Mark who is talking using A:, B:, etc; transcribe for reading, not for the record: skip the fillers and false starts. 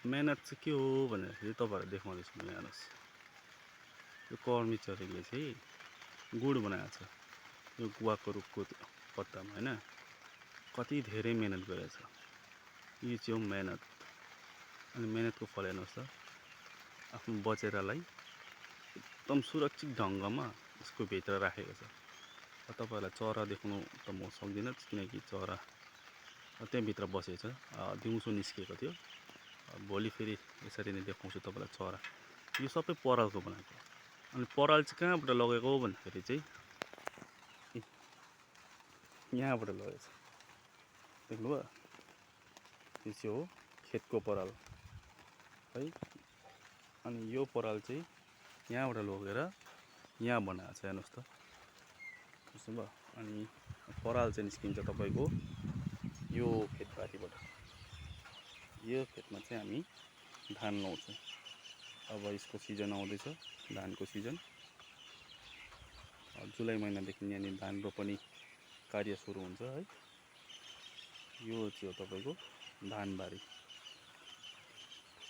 A: मेहनत चाहिँ के हो भनेर चाहिँ तपाईँहरूलाई देखाउँदैछु म। हेर्नुहोस्, यो कर्मचारीले चाहिँ गुड बनाएको छ यो गुवाको रुखको पत्तामा होइन। कति धेरै मेहनत गरेको छ। यो चाहिँ हो मेहनत। अनि मेहनतको फल हेर्नुहोस् त, आफ्नो बचेरालाई एकदम सुरक्षित ढङ्गमा यसको भित्र राखेको छ। तपाईँहरूलाई चरा देख्नु त म सक्दिनँ, किनकि चरा त्यहाँभित्र बसेको छ। दिउँसो निस्किएको थियो। भोलि फेरि यसरी नै देखाउँछु तपाईँलाई चरा। यो सबै परालको बनाएको। अनि पराल चाहिँ कहाँबाट लगेको हो भन्दाखेरि चाहिँ यहाँबाट लगेको छ। देख्नुभयो, यो चाहिँ हो खेतको पराल है। अनि यो पराल चाहिँ यहाँबाट लगेर यहाँ बनाएको छ। हेर्नुहोस् त, बुझ्नुभयो। अनि पराल चाहिँ निस्किन्छ तपाईँको यो खेतबारीबाट। यो खेतमा चाहिँ हामी धान लाउँछौँ। अब यसको सिजन आउँदैछ, धानको सिजन। जुलाई महिनादेखि यहाँनिर धान रोपनी कार्य सुरु हुन्छ है। यो चाहिँ हो तपाईँको धानबारी।